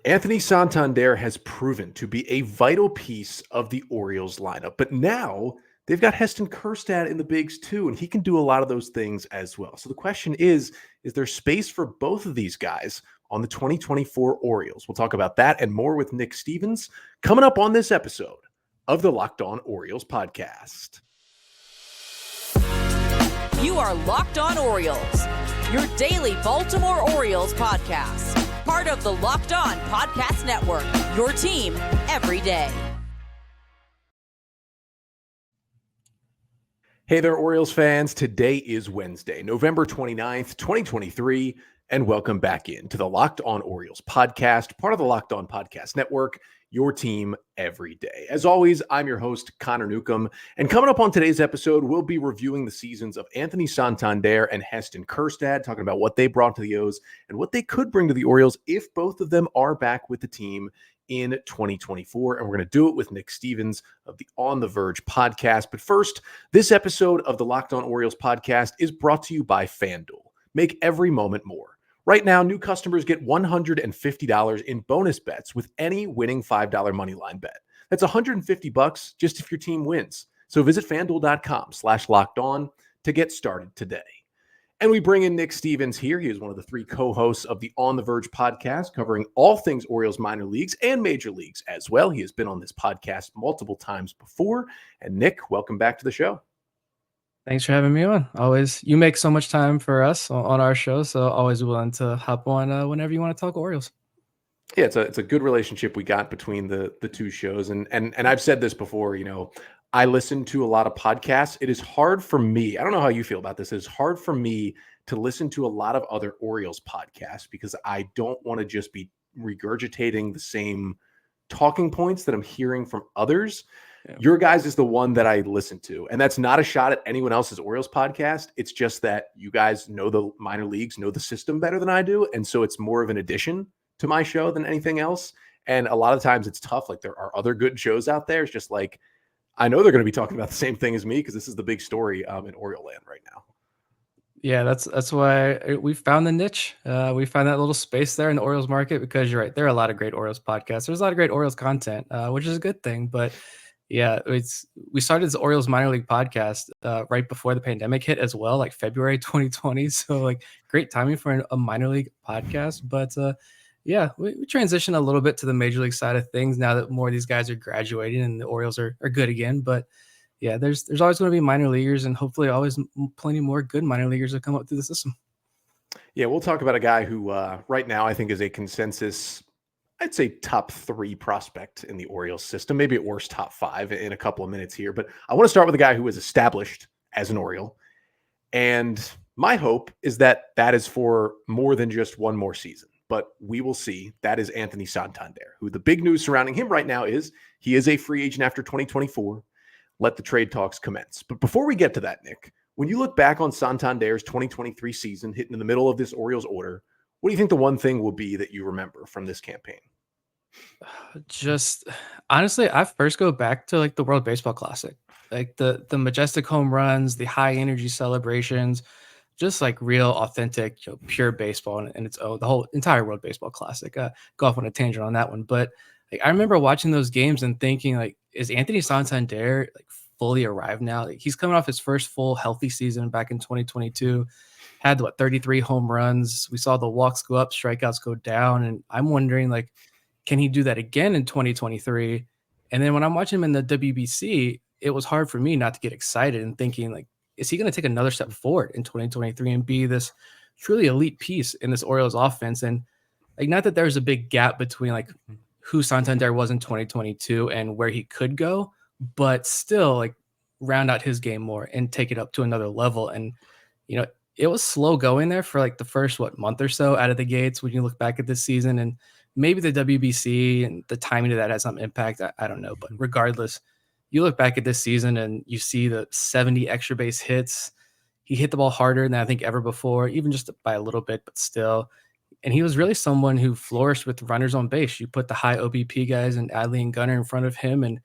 Anthony Santander has proven to be a vital piece of the Orioles lineup, but now they've got Heston Kjerstad in the bigs too, and he can do a lot of those things as well. So the question is there space for both of these guys on the 2024 Orioles? We'll talk about that and more with Nick Stevens coming up on this episode of the Locked On Orioles podcast. You are Locked On Orioles, your daily Baltimore Orioles podcast. Part of the Locked On Podcast Network, your team every day. Hey there, Orioles fans. Today is Wednesday, November 29th, 2023, and welcome back into the Locked On Orioles podcast, part of the Locked On Podcast Network, your team every day. As always, I'm your host, Connor Newcomb, and coming up on today's episode, we'll be reviewing the seasons of Anthony Santander and Heston Kjerstad, talking about what they brought to the O's and what they could bring to the Orioles if both of them are back with the team in 2024. And we're going to do it with Nick Stevens of the On the Verge podcast. But first, this episode of the Locked On Orioles podcast is brought to you by FanDuel. Make every moment more. Right now, new customers get $150 in bonus bets with any winning $5 moneyline bet. That's $150 just if your team wins. So visit FanDuel.com/LockedOn to get started today. And we bring in Nick Stevens here. He is one of the three co-hosts of the On the Verge podcast, covering all things Orioles minor leagues and major leagues as well. He has been on this podcast multiple times before. And Nick, welcome back to the show. Thanks for having me on. Always, you make so much time for us on our show, so always willing to hop on whenever you want to talk Orioles. Yeah, it's a good relationship we got between the two shows, and I've said this before. You know, I listen to a lot of podcasts. It is hard for me. I don't know how you feel about this. It's hard for me to listen to a lot of other Orioles podcasts because I don't want to just be regurgitating the same talking points that I'm hearing from others. Yeah. Your guys is the one that I listen to, and that's not a shot at anyone else's Orioles podcast. It's just that you guys know the minor leagues, know the system better than I do, and so it's more of an addition to my show than anything else. And a lot of times it's tough. Like, there are other good shows out there. It's just like, I know they're going to be talking about the same thing as me because this is the big story in Oriole land right now. Yeah, that's why we found the niche. We found that little space there in the Orioles market because you're right. There are a lot of great Orioles podcasts. There's a lot of great Orioles content, which is a good thing. But yeah, we started this Orioles minor league podcast right before the pandemic hit as well, like February 2020. So like great timing for a minor league podcast. But yeah, we transitioned a little bit to the major league side of things now that more of these guys are graduating and the Orioles are good again. But yeah, there's always going to be minor leaguers and hopefully always plenty more good minor leaguers that come up through the system. Yeah, we'll talk about a guy who right now I think is a consensus, I'd say top 3 prospect in the Orioles system, maybe at worst top 5 in a couple of minutes here. But I want to start with a guy who is established as an Oriole. And my hope is that is for more than just one more season. But we will see. That is Anthony Santander, who the big news surrounding him right now is he is a free agent after 2024. Let the trade talks commence. But before we get to that, Nick, when you look back on Santander's 2023 season, hitting in the middle of this Orioles order, what do you think the one thing will be that you remember from this campaign? Just honestly, I first go back to like the World Baseball Classic, like the majestic home runs, the high energy celebrations, just like real authentic, pure baseball and its own, the whole entire World Baseball Classic. Go off on a tangent on that one, but like I remember watching those games and thinking, like, is Anthony Santander like fully arrived now? Like, he's coming off his first full healthy season back in 2022, had 33 home runs. We saw the walks go up, strikeouts go down, and I'm wondering, like, can he do that again in 2023? And then when I'm watching him in the WBC, it was hard for me not to get excited and thinking, like, is he going to take another step forward in 2023 and be this truly elite piece in this Orioles offense? And like, not that there's a big gap between like who Santander was in 2022 and where he could go, but still like round out his game more and take it up to another level. And, it was slow going there for like the first, month or so out of the gates when you look back at this season, and maybe the WBC and the timing of that has some impact. I don't know, but regardless, you look back at this season and you see the 70 extra base hits. He hit the ball harder than I think ever before, even just by a little bit, but still. And he was really someone who flourished with runners on base. You put the high OBP guys and Adley and Gunnar in front of him, and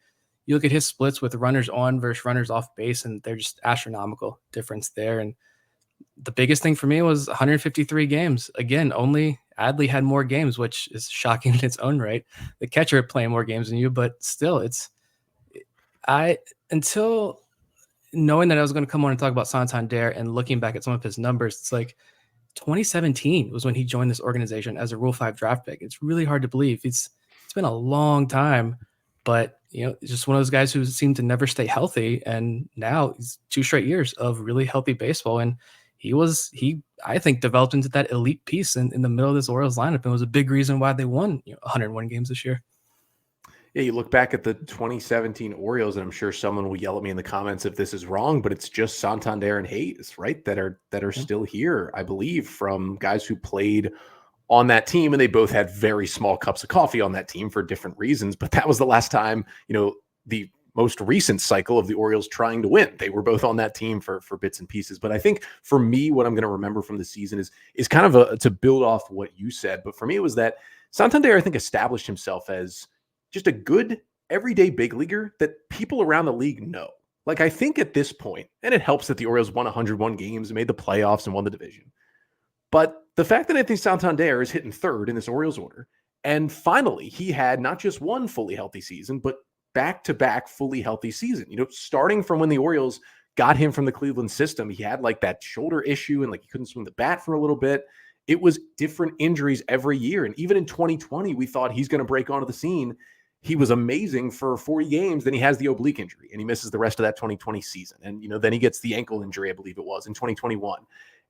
you look at his splits with runners on versus runners off base, and they're just astronomical difference there. And the biggest thing for me was 153 games. Again, only Adley had more games, which is shocking in its own right. The catcher playing more games than you, but still, until knowing that I was going to come on and talk about Santander and looking back at some of his numbers, it's like 2017 was when he joined this organization as a Rule 5 draft pick. It's really hard to believe. It's been a long time, but it's just one of those guys who seemed to never stay healthy. And now he's 2 straight years of really healthy baseball. And I think developed into that elite piece in the middle of this Orioles lineup and was a big reason why they won 101 games this year. Yeah, you look back at the 2017 Orioles, and I'm sure someone will yell at me in the comments if this is wrong, but it's just Santander and Hayes, right? That are still here, I believe, from guys who played on that team, and they both had very small cups of coffee on that team for different reasons. But that was the last time, the most recent cycle of the Orioles trying to win. They were both on that team for bits and pieces. But I think for me, what I'm going to remember from the season is kind of to build off what you said. But for me, it was that Santander, I think, established himself as just a good everyday big leaguer that people around the league know. Like, I think at this point, and it helps that the Orioles won 101 games, made the playoffs, and won the division. But the fact that I think Santander is hitting third in this Orioles order, and finally he had not just one fully healthy season, but back-to-back fully healthy season. Starting from when the Orioles got him from the Cleveland system, he had like that shoulder issue and like he couldn't swing the bat for a little bit. It was different injuries every year. And even in 2020, we thought he's going to break onto the scene. He was amazing for 40 games. Then he has the oblique injury and he misses the rest of that 2020 season. And, then he gets the ankle injury, I believe it was, in 2021.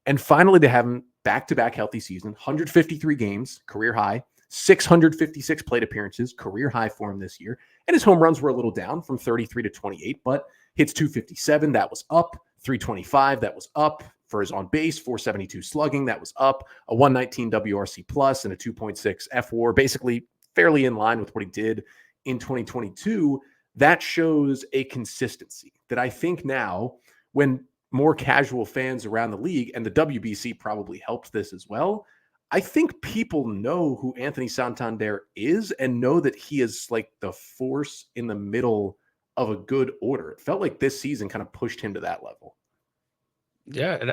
And finally, to have him back-to-back healthy season, 153 games, career high, 656 plate appearances, career high for him this year. And his home runs were a little down from 33 to 28, but hits 257, that was up. 325, that was up. For his on base, 472 slugging, that was up. A 119 WRC plus and a 2.6 FWAR, basically fairly in line with what he did in 2022. That shows a consistency that I think now, when more casual fans around the league, and the WBC probably helped this as well, I think people know who Anthony Santander is and know that he is like the force in the middle of a good order. It felt like this season kind of pushed him to that level. Yeah,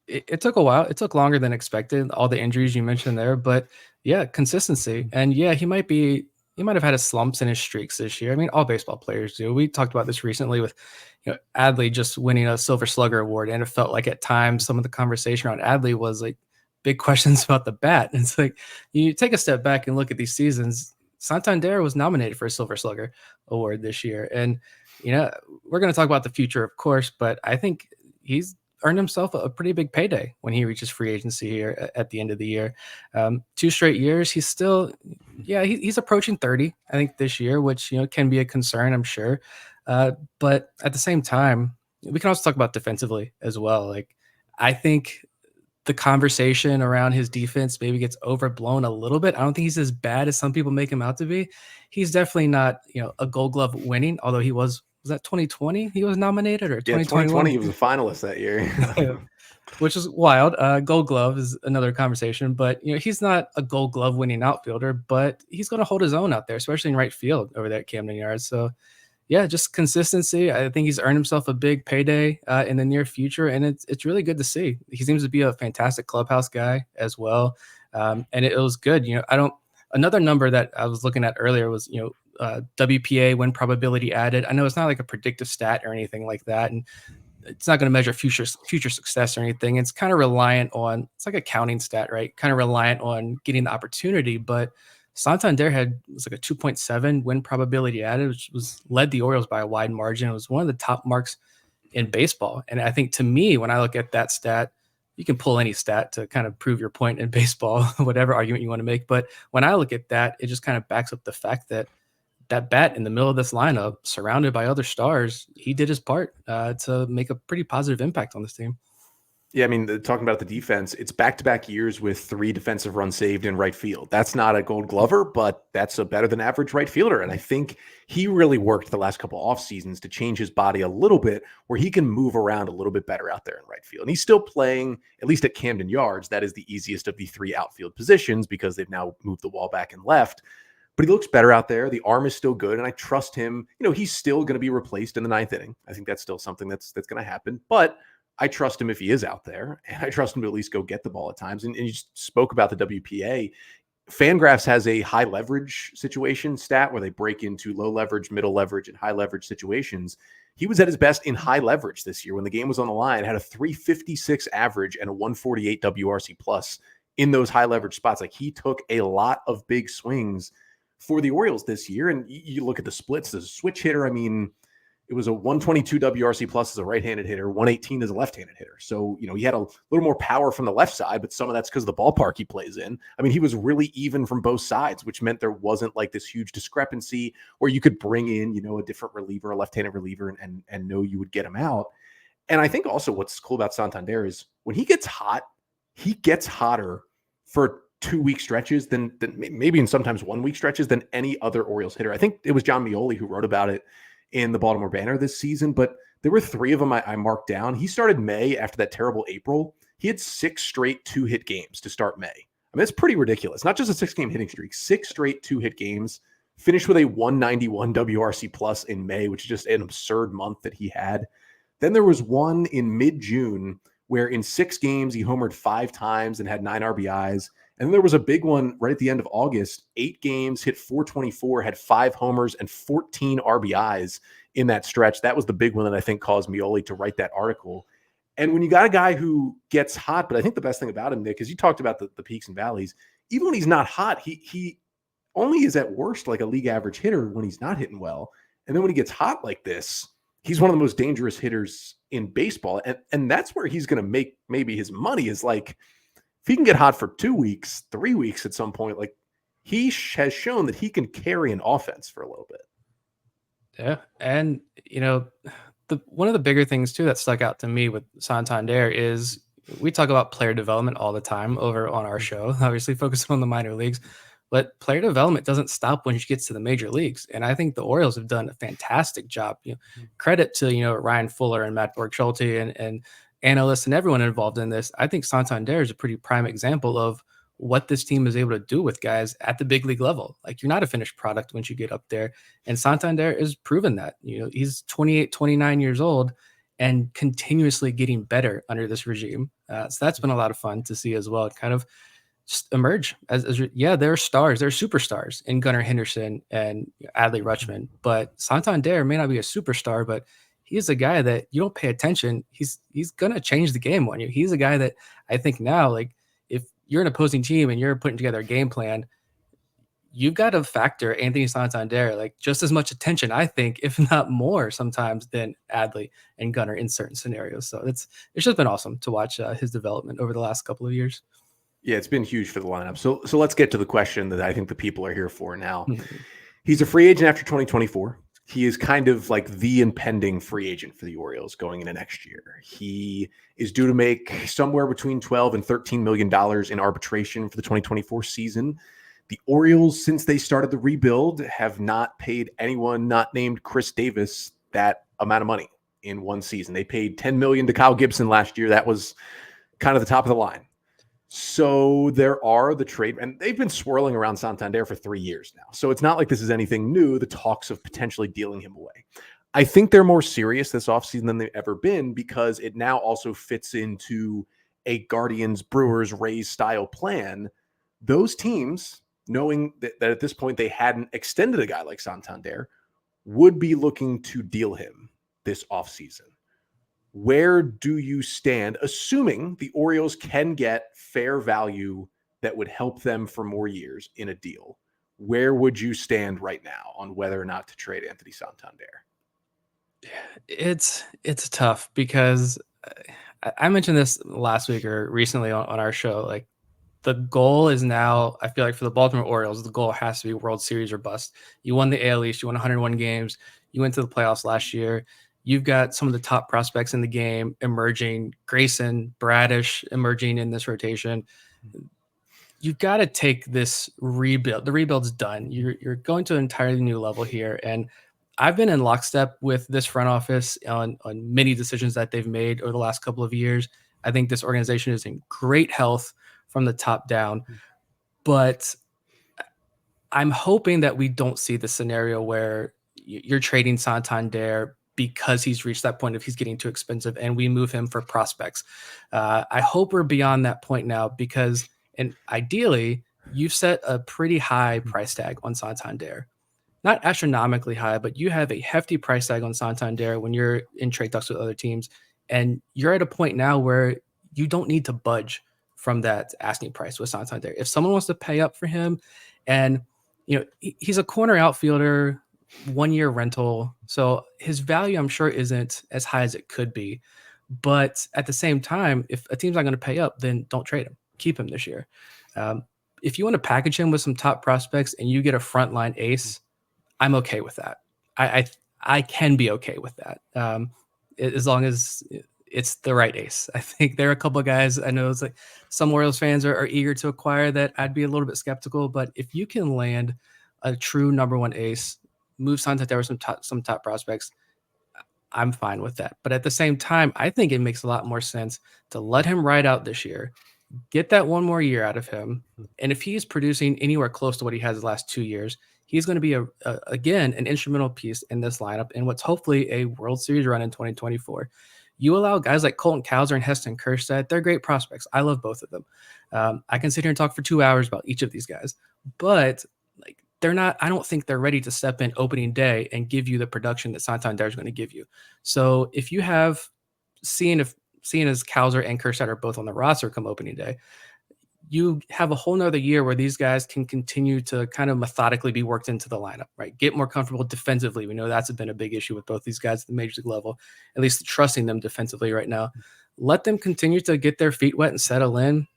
it took a while. It took longer than expected, all the injuries you mentioned there, but yeah, consistency. And yeah, he might have had his slumps in his streaks this year. I mean, all baseball players do. We talked about this recently with Adley just winning a Silver Slugger award, and it felt like at times some of the conversation around Adley was like big questions about the bat. And it's like, you take a step back and look at these seasons. Santander was nominated for a Silver Slugger award this year. And, we're going to talk about the future, of course, but I think he's earned himself a pretty big payday when he reaches free agency here at the end of the year. 2 straight years. He's still, he's approaching 30, I think, this year, which, can be a concern, I'm sure. But at the same time, we can also talk about defensively as well. Like, I think the conversation around his defense maybe gets overblown a little bit. I don't think he's as bad as some people make him out to be. He's definitely not, a Gold Glove winning, although he was that 2020 he was nominated, or 2021? 2020 he was a finalist that year. Which is wild. Gold Glove is another conversation, but he's not a Gold Glove winning outfielder, but he's going to hold his own out there, especially in right field over there at Camden Yards. So yeah, just consistency. I think he's earned himself a big payday in the near future, and it's really good to see. He seems to be a fantastic clubhouse guy as well, and it was good. Another number that I was looking at earlier was WPA, win probability added. I know it's not like a predictive stat or anything like that, and it's not going to measure future success or anything. It's kind of reliant on, it's like a counting stat, right? Kind of reliant on getting the opportunity. But Santander was like a 2.7 win probability added, which led the Orioles by a wide margin. It was one of the top marks in baseball. And I think, to me, when I look at that stat, you can pull any stat to kind of prove your point in baseball, whatever argument you want to make. But when I look at that, it just kind of backs up the fact that bat in the middle of this lineup, surrounded by other stars, he did his part to make a pretty positive impact on this team. Yeah, I mean, talking about the defense, it's back-to-back years with 3 defensive runs saved in right field. That's not a Gold Glover, but that's a better than average right fielder. And I think he really worked the last couple off seasons to change his body a little bit, where he can move around a little bit better out there in right field. And he's still playing, at least at Camden Yards, that is the easiest of the 3 outfield positions because they've now moved the wall back and left. But he looks better out there. The arm is still good, and I trust him. He's still going to be replaced in the 9th inning. I think that's still something that's going to happen. But I trust him if he is out there, and I trust him to at least go get the ball at times. And you just spoke about the WPA. FanGraphs has a high leverage situation stat where they break into low leverage, middle leverage, and high leverage situations. He was at his best in high leverage this year when the game was on the line, had a 356 average and a 148 WRC plus in those high leverage spots. Like, he took a lot of big swings for the Orioles this year. And you look at the splits, the switch hitter. I mean, it was a 122 WRC plus as a right-handed hitter, 118 as a left-handed hitter. So, he had a little more power from the left side, but some of that's because of the ballpark he plays in. I mean, he was really even from both sides, which meant there wasn't like this huge discrepancy where you could bring in, a different reliever, a left-handed reliever, and know you would get him out. And I think also what's cool about Santander is when he gets hot, he gets hotter for 2-week stretches than maybe in sometimes 1-week stretches than any other Orioles hitter. I think it was John Mioli who wrote about it in the Baltimore Banner this season, but there were 3 of them I marked down. He started May after that terrible April. He had 6 straight 2-hit games to start May. I mean, it's pretty ridiculous. Not just a 6-game hitting streak, 6 straight 2-hit games, finished with a 191 WRC plus in May, which is just an absurd month that he had. Then there was one in mid-June where in 6 games, he homered 5 times and had 9 RBIs. And then there was a big one right at the end of August, 8 games, hit 424, had 5 homers and 14 RBIs in that stretch. That was the big one that I think caused Mioli to write that article. And when you got a guy who gets hot, but I think the best thing about him, Nick, is you talked about the peaks and valleys. Even when he's not hot, he only is at worst like a league average hitter when he's not hitting well. And then when he gets hot like this, he's one of the most dangerous hitters in baseball. And that's where he's going to make maybe his money, is like, if he can get hot for 2 weeks, 3 weeks at some point, like, he has shown that he can carry an offense for a little bit. Yeah. And, one of the bigger things too that stuck out to me with Santander is we talk about player development all the time over on our show, obviously focusing on the minor leagues, but player development doesn't stop when he gets to the major leagues. And I think the Orioles have done a fantastic job. Credit to, Ryan Fuller and Matt Borg-Schulte and analysts and everyone involved in this. I think Santander is a pretty prime example of what this team is able to do with guys at the big league level. Like, you're not a finished product once you get up there. And Santander is proven that. He's 28, 29 years old and continuously getting better under this regime. So that's been a lot of fun to see as well. Kind of just emerge as there are stars, there are superstars in Gunnar Henderson and Adley Rutschman, but Santander may not be a superstar, but he's a guy that you don't pay attention. He's going to change the game on you. He's a guy that I think now, like, if you're an opposing team and you're putting together a game plan, you've got to factor Anthony Santander like just as much attention, I think, if not more sometimes, than Adley and Gunnar in certain scenarios. So it's just been awesome to watch his development over the last couple of years. Yeah, it's been huge for the lineup. So let's get to the question that I think the people are here for now. He's a free agent after 2024. He is kind of like the impending free agent for the Orioles going into next year. He is due to make somewhere between $12 and $13 million in arbitration for the 2024 season. The Orioles, since they started the rebuild, have not paid anyone not named Chris Davis that amount of money in one season. They paid $10 million to Kyle Gibson last year. That was kind of the top of the line. So there are the trade, and they've been swirling around Santander for 3 years now. So it's not like this is anything new, the talks of potentially dealing him away. I think they're more serious this offseason than they've ever been, because it now also fits into a Guardians, Brewers, Rays style plan. Those teams, knowing that at this point they hadn't extended a guy like Santander, would be looking to deal him this offseason. Where do you stand, assuming the Orioles can get fair value that would help them for more years in a deal? Where would you stand right now on whether or not to trade Anthony Santander? It's tough because I mentioned this last week or recently on our show. Like, the goal is now, I feel like for the Baltimore Orioles, the goal has to be World Series or bust. You won the AL East, you won 101 games, you went to the playoffs last year. You've got some of the top prospects in the game emerging, Grayson, Bradish emerging in this rotation. You've got to take this rebuild. The rebuild's done. You're going to an entirely new level here. And I've been in lockstep with this front office on many decisions that they've made over the last couple of years. I think this organization is in great health from the top down. But I'm hoping that we don't see the scenario where you're trading Santander because he's reached that point of he's getting too expensive and we move him for prospects. I hope we're beyond that point now because, and ideally, you've set a pretty high price tag on Santander. Not astronomically high, but you have a hefty price tag on Santander when you're in trade talks with other teams. And you're at a point now where you don't need to budge from that asking price with Santander. If someone wants to pay up for him, and he's a corner outfielder, 1 year rental, so his value I'm sure isn't as high as it could be. But at the same time, if a team's not going to pay up, then don't trade him. Keep him this year. If you want to package him with some top prospects and you get a frontline ace, I'm okay with that. I can be okay with that as long as it's the right ace. I think there are a couple of guys I know it's like some Orioles fans are eager to acquire that I'd be a little bit skeptical. But if you can land a true number one ace, move Santander with some top prospects, I'm fine with that. But at the same time, I think it makes a lot more sense to let him ride out this year, get that 1 more year out of him. And if he's producing anywhere close to what he has the last 2 years, he's going to be again an instrumental piece in this lineup in what's hopefully a World Series run in 2024. You allow guys like Colton Cowser and Heston Kjerstad, they're great prospects. I love both of them. I can sit here and talk for 2 hours about each of these guys, but they're not. I don't think they're ready to step in opening day and give you the production that Santander is going to give you. So if you have seeing as Cowser and Kjerstad are both on the roster come opening day, you have a whole nother year where these guys can continue to kind of methodically be worked into the lineup, right? Get more comfortable defensively. We know that's been a big issue with both these guys at the major league level, at least trusting them defensively right now. Let them continue to get their feet wet and settle in.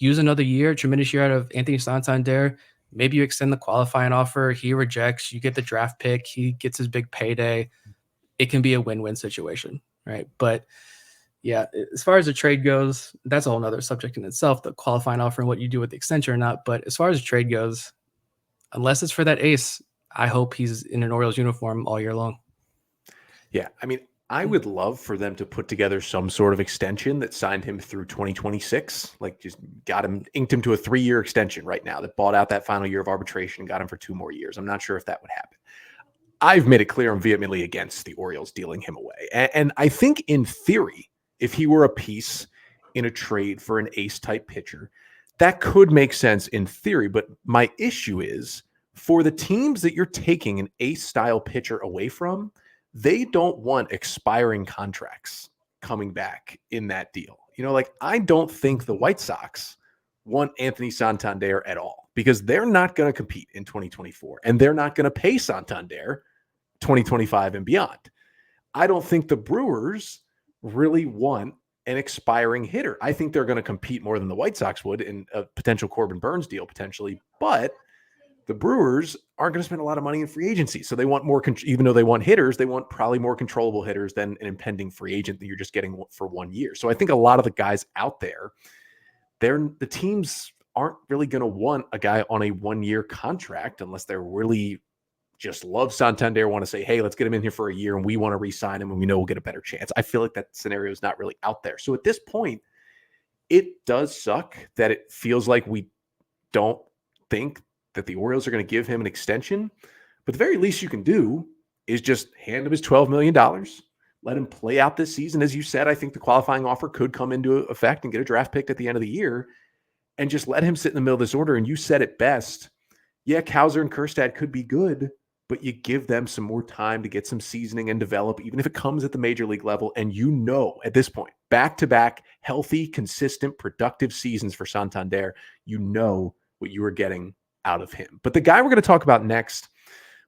Use another year, tremendous year out of Anthony Santander. Maybe you extend the qualifying offer. He rejects. You get the draft pick. He gets his big payday. It can be a win-win situation, right? But yeah, as far as the trade goes, that's a whole nother subject in itself, the qualifying offer and what you do with the extension or not. But as far as the trade goes, unless it's for that ace, I hope he's in an Orioles uniform all year long. Yeah, I mean, I would love for them to put together some sort of extension that signed him through 2026, like just inked him to a 3-year extension right now that bought out that final year of arbitration and got him for 2 more years. I'm not sure if that would happen. I've made it clear I'm vehemently against the Orioles dealing him away. And I think in theory, if he were a piece in a trade for an ace-type pitcher, that could make sense in theory. But my issue is for the teams that you're taking an ace-style pitcher away from, they don't want expiring contracts coming back in that deal. I don't think the White Sox want Anthony Santander at all because they're not going to compete in 2024 and they're not going to pay Santander 2025 and beyond. I don't think the Brewers really want an expiring hitter. I think they're going to compete more than the White Sox would in a potential Corbin Burns deal potentially, but the Brewers aren't going to spend a lot of money in free agency. So they want more, even though they want hitters, they want probably more controllable hitters than an impending free agent that you're just getting for 1 year. So I think a lot of the guys out there, the teams aren't really going to want a guy on a 1-year contract unless they're really just love Santander, want to say, hey, let's get him in here for a year and we want to re-sign him and we know we'll get a better chance. I feel like that scenario is not really out there. So at this point, it does suck that it feels like we don't think that the Orioles are going to give him an extension. But the very least you can do is just hand him his $12 million, let him play out this season. As you said, I think the qualifying offer could come into effect and get a draft pick at the end of the year and just let him sit in the middle of this order. And you said it best. Yeah, Cowser and Kjerstad could be good, but you give them some more time to get some seasoning and develop, even if it comes at the major league level. And at this point, back-to-back, healthy, consistent, productive seasons for Santander, what you are getting out of him. But the guy we're going to talk about next,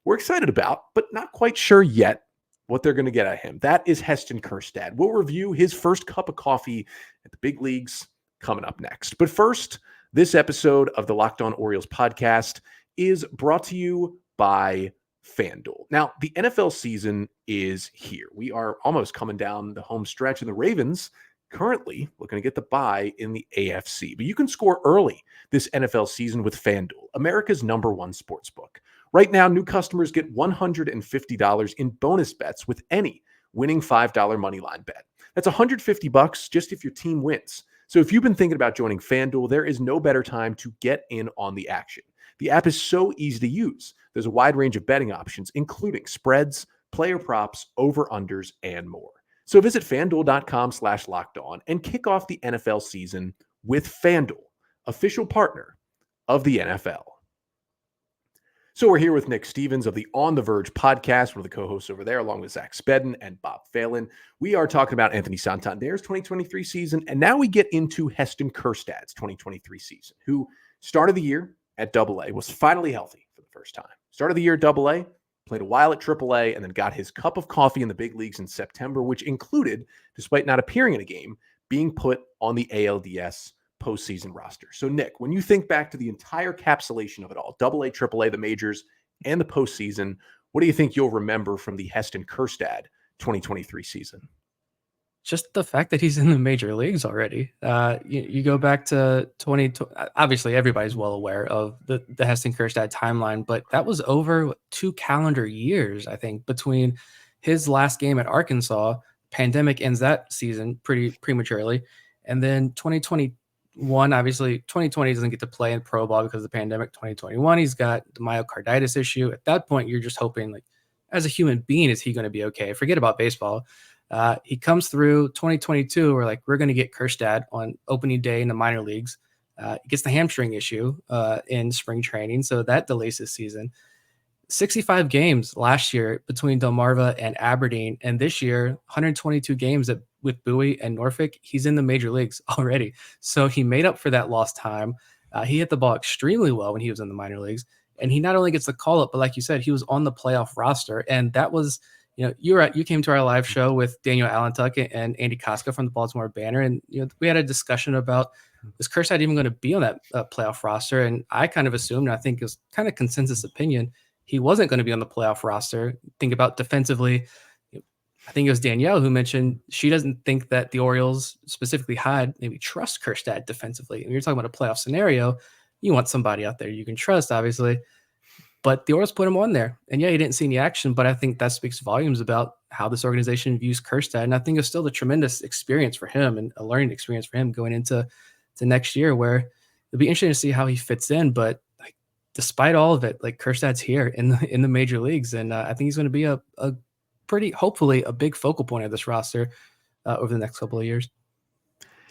we're excited about, but not quite sure yet what they're going to get out of him. That is Heston Kjerstad. We'll review his first cup of coffee at the big leagues coming up next. But first, this episode of the Locked On Orioles podcast is brought to you by FanDuel. Now, the NFL season is here. We are almost coming down the home stretch, and the Ravens currently looking to get the bye in the AFC. But you can score early this NFL season with FanDuel, America's #1 sportsbook. Right now, new customers get $150 in bonus bets with any winning $5 moneyline bet. That's $150 just if your team wins. So if you've been thinking about joining FanDuel, there is no better time to get in on the action. The app is so easy to use. There's a wide range of betting options, including spreads, player props, over-unders, and more. So visit FanDuel.com/lockedon and kick off the NFL season with FanDuel, official partner of the NFL. So we're here with Nick Stevens of the On the Verge podcast, one of the co-hosts over there, along with Zach Spedden and Bob Phelan. We are talking about Anthony Santander's 2023 season, and now we get into Heston Kjerstad's 2023 season, who started the year at AA, was finally healthy for the first time. Started the year at AA, played a while at AAA, and then got his cup of coffee in the big leagues in September, which included, despite not appearing in a game, being put on the ALDS postseason roster. So, Nick, when you think back to the entire capsulation of it all, AA, AAA, the majors, and the postseason, what do you think you'll remember from the Heston Kjerstad 2023 season? Just the fact that he's in the major leagues already. You go back to 2020. Obviously, everybody's well aware of the Heston Kjerstad timeline, but that was over 2 calendar years, I think, between his last game at Arkansas. Pandemic ends that season pretty prematurely. And then 2021, obviously, 2020 doesn't get to play in pro ball because of the pandemic. 2021, he's got the myocarditis issue. At that point, you're just hoping, like, as a human being, is he going to be okay? Forget about baseball. He comes through 2022. We're like, we're going to get Kjerstad on opening day in the minor leagues. He gets the hamstring issue in spring training, so that delays his season. 65 games last year between Delmarva and Aberdeen, and this year 122 games with Bowie and Norfolk. He's in the major leagues already, so he made up for that lost time. He hit the ball extremely well when he was in the minor leagues, and he not only gets the call up, but like you said, he was on the playoff roster, and that was. You came to our live show with Daniel Allentuck and Andy Koska from the Baltimore Banner, and we had a discussion about, is Kjerstad even going to be on that playoff roster? And I kind of assumed, and I think it was kind of consensus opinion, he wasn't going to be on the playoff roster. Think about defensively. I think it was Danielle who mentioned she doesn't think that the Orioles, specifically Hyde, maybe trust Kjerstad defensively. And you're talking about a playoff scenario, you want somebody out there you can trust, obviously. But the Orioles put him on there. And yeah, he didn't see any action, but I think that speaks volumes about how this organization views Kjerstad. And I think it's still a tremendous experience for him and a learning experience for him going into next year, where it'll be interesting to see how he fits in. But like, despite all of it, like, Kjerstad's here in the major leagues. And I think he's going to be a pretty, hopefully, a big focal point of this roster over the next couple of years.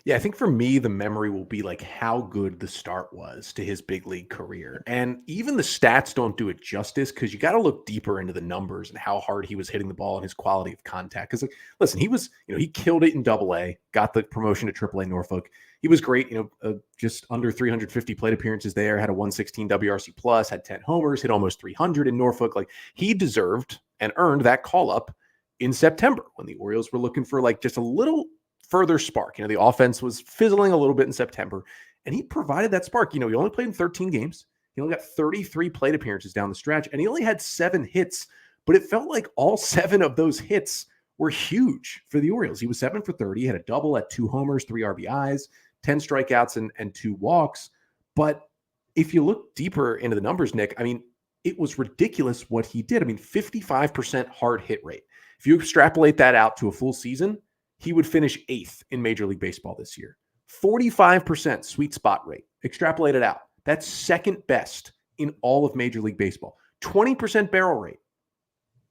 Yeah, I think for me, the memory will be like how good the start was to his big league career. And even the stats don't do it justice, because you got to look deeper into the numbers and how hard he was hitting the ball and his quality of contact. Because, like, listen, he was, he killed it in AA, got the promotion to AAA Norfolk. He was great, just under 350 plate appearances there, had a 116 WRC plus, had 10 homers, hit almost 300 in Norfolk. Like, he deserved and earned that call up in September when the Orioles were looking for like just a little further spark. The offense was fizzling a little bit in September, and he provided that spark. He only played in 13 games. He only got 33 plate appearances down the stretch, and he only had 7 hits, but it felt like all 7 of those hits were huge for the Orioles. He was 7 for 30, he had a double, at 2 homers, 3 RBIs, 10 strikeouts, and 2 walks. But if you look deeper into the numbers, Nick, it was ridiculous what he did. 55% hard hit rate. If you extrapolate that out to a full season, he would finish 8th in Major League Baseball this year. 45% sweet spot rate. Extrapolate it out. That's second best in all of Major League Baseball. 20% barrel rate.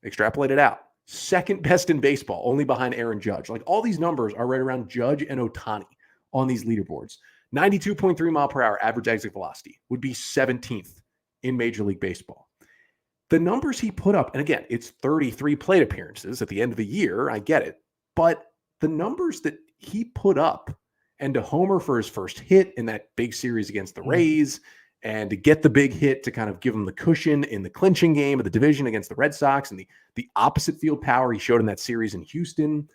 Extrapolate it out. Second best in baseball, only behind Aaron Judge. Like, all these numbers are right around Judge and Ohtani on these leaderboards. 92.3 mile per hour average exit velocity would be 17th in Major League Baseball. The numbers he put up, and again, it's 33 plate appearances at the end of the year. I get it. But the numbers that he put up, and to homer for his first hit in that big series against the Rays, and to get the big hit to kind of give him the cushion in the clinching game of the division against the Red Sox, and the opposite field power he showed in that series in Houston.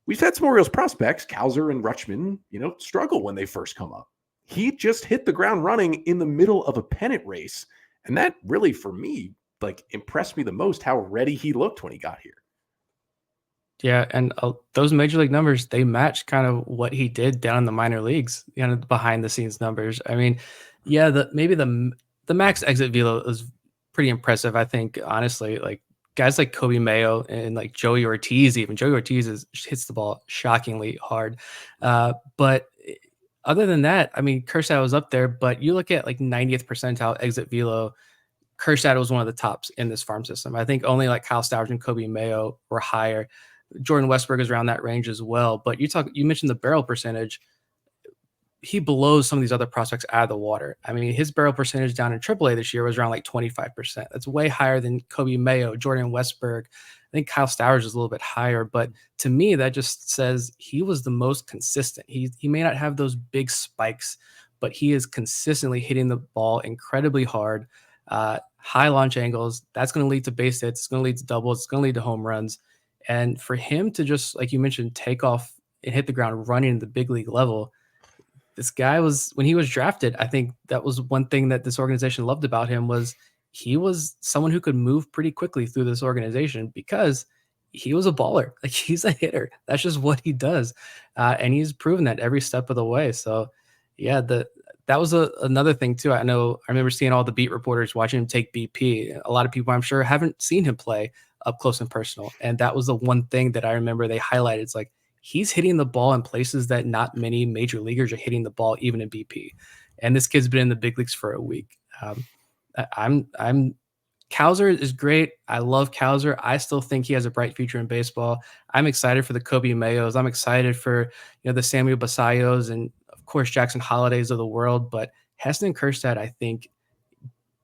We've had some Orioles prospects, Kowser and Rutschman, struggle when they first come up. He just hit the ground running in the middle of a pennant race. And that really, for me, impressed me the most, how ready he looked when he got here. Yeah, and those major league numbers, they match kind of what he did down in the minor leagues, behind the scenes numbers. Maybe the max exit velo is pretty impressive, I think, honestly. Like, guys like Kobe Mayo and like Joey Ortiz, even Joey Ortiz hits the ball shockingly hard. But other than that, Kjerstad was up there, but you look at like 90th percentile exit velo, Kjerstad was one of the tops in this farm system. I think only like Kyle Stowers and Kobe Mayo were higher. Jordan Westberg is around that range as well. But you mentioned the barrel percentage. He blows some of these other prospects out of the water. I mean, his barrel percentage down in AAA this year was around like 25%. That's way higher than Kobe Mayo, Jordan Westberg. I think Kyle Stowers is a little bit higher, but to me, that just says he was the most consistent. He may not have those big spikes, but he is consistently hitting the ball incredibly hard, high launch angles. That's going to lead to base hits. It's going to lead to doubles. It's going to lead to home runs. And for him to just, like you mentioned, take off and hit the ground running at the big league level, this guy was, when he was drafted, I think that was one thing that this organization loved about him was he was someone who could move pretty quickly through this organization because he was a baller. Like, he's a hitter. That's just what he does. And he's proven that every step of the way. So yeah, that was another thing too. I remember seeing all the beat reporters watching him take BP. A lot of people, I'm sure, haven't seen him play up close and personal. And that was the one thing that I remember they highlighted. It's like, he's hitting the ball in places that not many major leaguers are hitting the ball, even in BP. And this kid's been in the big leagues for a week. Cowser is great. I love Cowser. I still think he has a bright future in baseball. I'm excited for the Kobe Mayos. I'm excited for the Samuel Basallos and of course Jackson Hollidays of the world. But Heston Kjerstad, I think,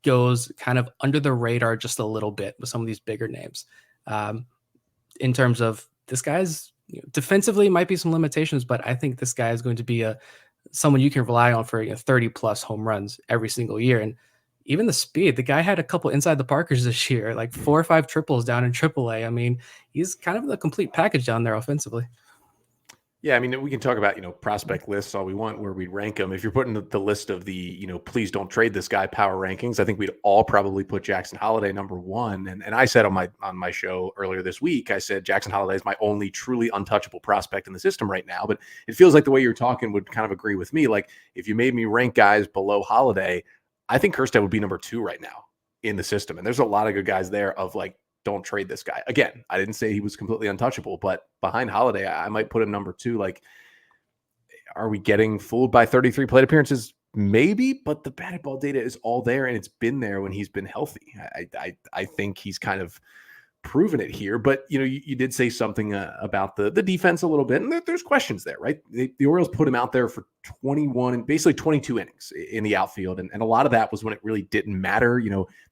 goes kind of under the radar just a little bit with some of these bigger names. In terms of this guy's defensively might be some limitations, but I think this guy is going to be someone you can rely on for 30 plus home runs every single year. And even the speed, the guy had a couple inside the Parkers this year, like 4 or 5 triples down in AAA. I mean, he's kind of the complete package down there offensively. Yeah, I mean, we can talk about, prospect lists all we want where we rank them. If you're putting the list of the, please don't trade this guy power rankings, I think we'd all probably put Jackson Holliday number 1. And I said on my show earlier this week, I said Jackson Holliday is my only truly untouchable prospect in the system right now. But it feels like the way you're talking would kind of agree with me. Like, if you made me rank guys below Holliday, I think Kjerstad would be number 2 right now in the system. And there's a lot of good guys there of like, don't trade this guy. Again, I didn't say he was completely untouchable, but behind Holliday, I might put him number 2. Like, are we getting fooled by 33 plate appearances? Maybe, but the batted ball data is all there, and it's been there when he's been healthy. I think he's kind of proven it here. But you did say something about the defense a little bit, and there's questions there, right? The Orioles put him out there for 21 and basically 22 innings in the outfield, and a lot of that was when it really didn't matter.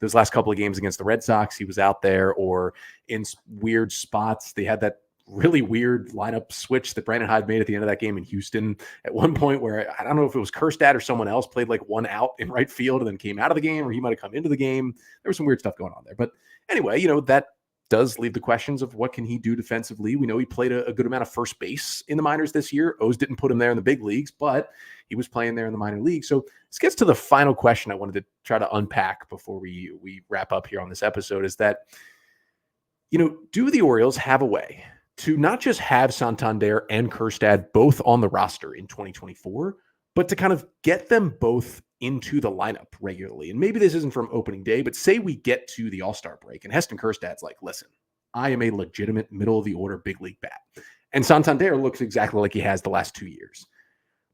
Those last couple of games against the Red Sox, he was out there or in weird spots. They had that really weird lineup switch that Brandon Hyde made at the end of that game in Houston at one point, where I don't know if it was Kjerstad or someone else played like 1 out in right field and then came out of the game, or he might have come into the game. There was some weird stuff going on there. But anyway, that does leave the questions of what can he do defensively. We know he played a good amount of first base in the minors this year. O's didn't put him there in the big leagues, but he was playing there in the minor league. So this gets to the final question I wanted to try to unpack before we wrap up here on this episode, is that, do the Orioles have a way to not just have Santander and Kjerstad both on the roster in 2024, but to kind of get them both into the lineup regularly? And maybe this isn't from opening day, but say we get to the All-Star break and Heston Kjerstad's like, listen, I am a legitimate middle of the order big league bat. And Santander looks exactly like he has the last 2 years.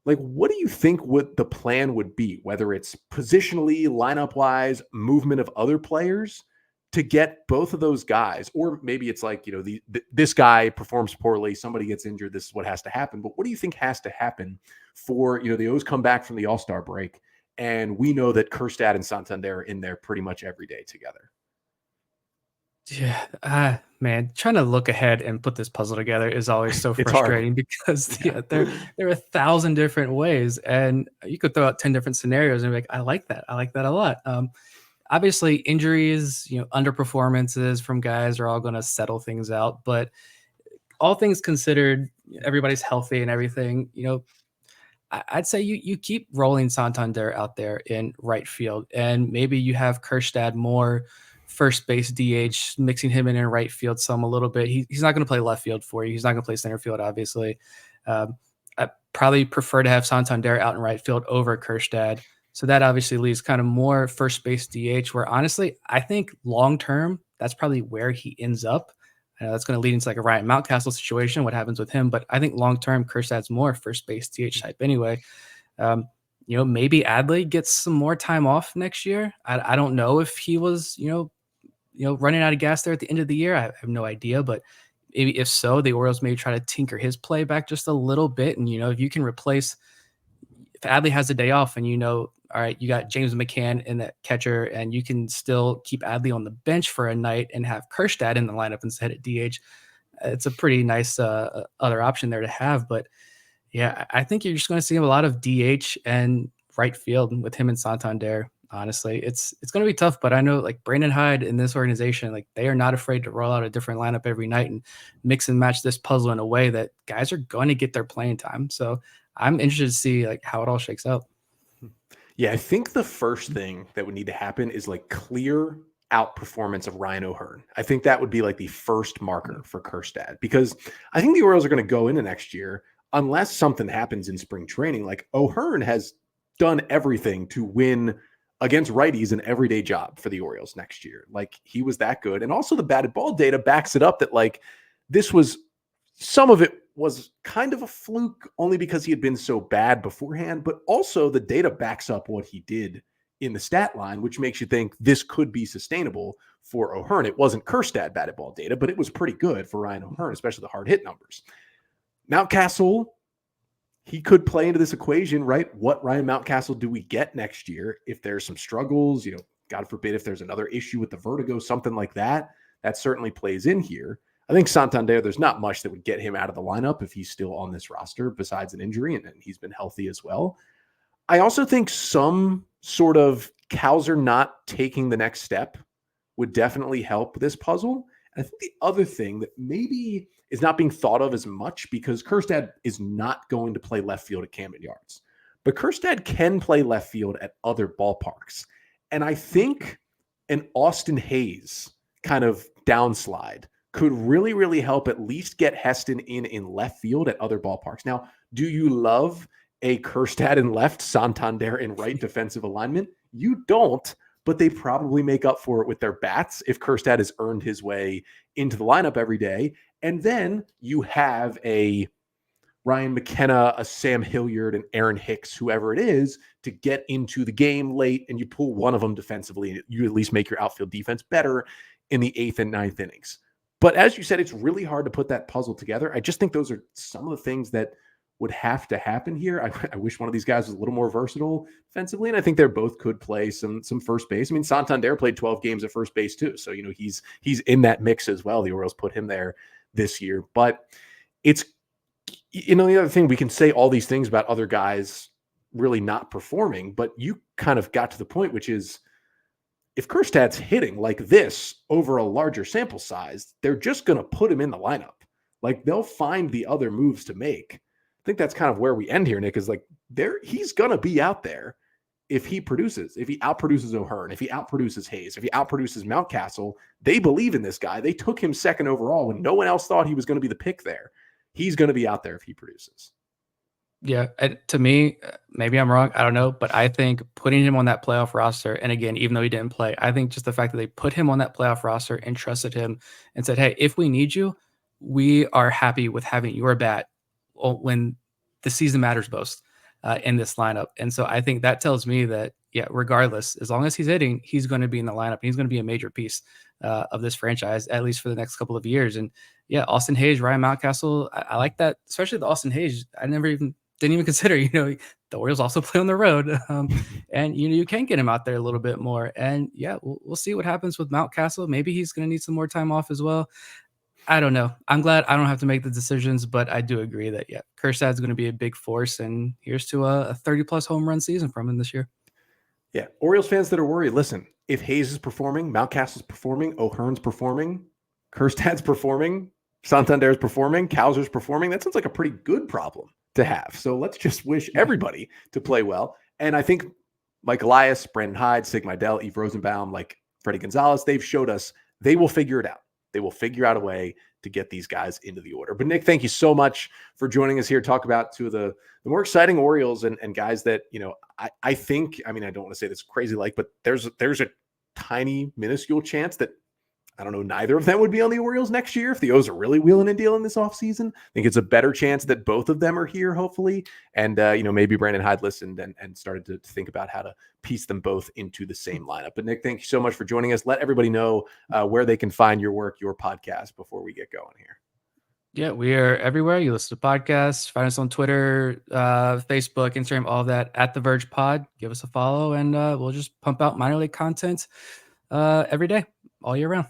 Like, what do you think the plan would be, whether it's positionally, lineup-wise, movement of other players, to get both of those guys? Or maybe it's like, this guy performs poorly, somebody gets injured, this is what has to happen. But what do you think has to happen for, the O's come back from the All-Star break, and we know that Kjerstad and Santander are in there pretty much every day together? Yeah, man, trying to look ahead and put this puzzle together is always so frustrating because there are 1,000 different ways, and you could throw out 10 different scenarios and be like, I like that a lot. Obviously, injuries, underperformances from guys are all going to settle things out. But all things considered, everybody's healthy and everything. I'd say you keep rolling Santander out there in right field, and maybe you have Kjerstad more first base DH, mixing him in right field some a little bit. He's not going to play left field for you. He's not going to play center field, obviously. I probably prefer to have Santander out in right field over Kjerstad. So that obviously leaves kind of more first base DH, where honestly, I think long-term, that's probably where he ends up. That's going to lead into like a Ryan Mountcastle situation, what happens with him. But I think long-term, Kjerstad's more first base DH type anyway. maybe Adley gets some more time off next year. I don't know if he was, running out of gas there at the end of the year. I have no idea, but maybe if so, the Orioles may try to tinker his play back just a little bit. And, if you can replace, if Adley has a day off and, all right, you got James McCann in that catcher and you can still keep Adley on the bench for a night and have Kjerstad in the lineup instead at DH. It's a pretty nice other option there to have. But yeah, I think you're just going to see a lot of DH and right field with him and Santander. Honestly, it's going to be tough, but I know like Brandon Hyde in this organization, like they are not afraid to roll out a different lineup every night and mix and match this puzzle in a way that guys are going to get their playing time. So I'm interested to see like how it all shakes out. Yeah, I think the first thing that would need to happen is like clear outperformance of Ryan O'Hearn. I think that would be like the first marker for Kjerstad, because I think the Orioles are going to go into next year, unless something happens in spring training. Like O'Hearn has done everything to win against righties an everyday job for the Orioles next year. Like he was that good. And also the batted ball data backs it up that like this was, some of it was kind of a fluke only because he had been so bad beforehand, but also the data backs up what he did in the stat line, which makes you think this could be sustainable for O'Hearn. It wasn't Kjerstad batted ball data, but it was pretty good for Ryan O'Hearn, especially the hard hit numbers. Mountcastle, he could play into this equation, right? What Ryan Mountcastle do we get next year if there's some struggles, God forbid if there's another issue with the vertigo, something like that, that certainly plays in here. I think Santander, there's not much that would get him out of the lineup if he's still on this roster besides an injury, and he's been healthy as well. I also think some sort of Cowser not taking the next step would definitely help this puzzle. And I think the other thing that maybe is not being thought of as much, because Kjerstad is not going to play left field at Camden Yards, but Kjerstad can play left field at other ballparks. And I think an Austin Hayes kind of downslide could really, really help at least get Heston in left field at other ballparks. Now, do you love a Kjerstad in left, Santander in right defensive alignment? You don't, but they probably make up for it with their bats if Kjerstad has earned his way into the lineup every day. And then you have a Ryan McKenna, a Sam Hilliard, and Aaron Hicks, whoever it is, to get into the game late, and you pull one of them defensively, and you at least make your outfield defense better in the 8th and 9th innings. But as you said, it's really hard to put that puzzle together. I just think those are some of the things that would have to happen here. I wish one of these guys was a little more versatile defensively, and I think they both could play some first base. I mean, Santander played 12 games at first base too, so he's in that mix as well. The Orioles put him there this year, but it's the other thing, we can say all these things about other guys really not performing, but you kind of got to the point, which is if Kjerstad's hitting like this over a larger sample size, they're just going to put him in the lineup. Like they'll find the other moves to make. I think that's kind of where we end here, Nick, is like he's going to be out there if he produces, if he outproduces O'Hearn, if he outproduces Hayes, if he outproduces Mountcastle. They believe in this guy. They took him second overall when no one else thought he was going to be the pick there. He's going to be out there if he produces. Yeah, to me, maybe I'm wrong. I don't know, but I think putting him on that playoff roster, and again, even though he didn't play, I think just the fact that they put him on that playoff roster and trusted him and said, hey, if we need you, we are happy with having your bat when the season matters most in this lineup. And so I think that tells me that, yeah, regardless, as long as he's hitting, he's going to be in the lineup and he's going to be a major piece of this franchise, at least for the next couple of years. And yeah, Austin Hayes, Ryan Mountcastle, I like that, especially the Austin Hayes. I didn't even consider, the Orioles also play on the road. And, you can get him out there a little bit more. And yeah, we'll see what happens with Mountcastle. Maybe he's going to need some more time off as well. I don't know. I'm glad I don't have to make the decisions, but I do agree that, yeah, Kjerstad's going to be a big force. And here's to a 30-plus home run season from him this year. Yeah. Orioles fans that are worried, listen, if Hayes is performing, Mountcastle's performing, O'Hearn's performing, Kjerstad's performing, Santander's performing, Cowser's performing, that sounds like a pretty good problem to have. So let's just wish everybody to play well. And I think Mike Elias, Brandon Hyde, Sig Mejdal, Eve Rosenbaum, like Freddie Gonzalez, they've showed us they will figure it out. They will figure out a way to get these guys into the order. But Nick, thank you so much for joining us here to talk about two of the more exciting Orioles and guys that, I think, I don't want to say this crazy but there's a tiny minuscule chance that I don't know, neither of them would be on the Orioles next year if the O's are really wheeling and dealing this offseason. I think it's a better chance that both of them are here, hopefully. And, maybe Brandon Hyde listened and started to think about how to piece them both into the same lineup. But Nick, thank you so much for joining us. Let everybody know where they can find your work, your podcast before we get going here. Yeah, we are everywhere. You listen to podcasts, find us on Twitter, Facebook, Instagram, all of that at The Verge Pod. Give us a follow, and we'll just pump out minor league content every day, all year round.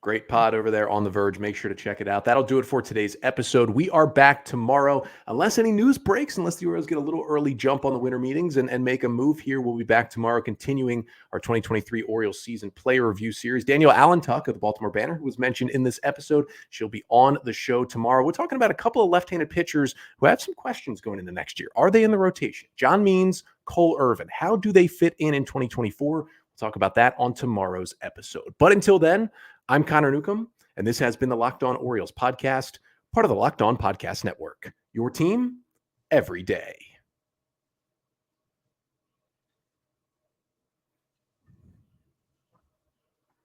Great pod over there on The Verge. Make sure to check it out. That'll do it for today's episode. We are back tomorrow. Unless any news breaks, unless the Orioles get a little early jump on the winter meetings and make a move here, we'll be back tomorrow continuing our 2023 Orioles season player review series. Danielle Allentuck of the Baltimore Banner, who was mentioned in this episode, she'll be on the show tomorrow. We're talking about a couple of left-handed pitchers who have some questions going into next year. Are they in the rotation? John Means, Cole Irvin. How do they fit in 2024? We'll talk about that on tomorrow's episode. But until then, I'm Connor Newcomb, and this has been the Locked On Orioles podcast, part of the Locked On Podcast Network. Your team every day.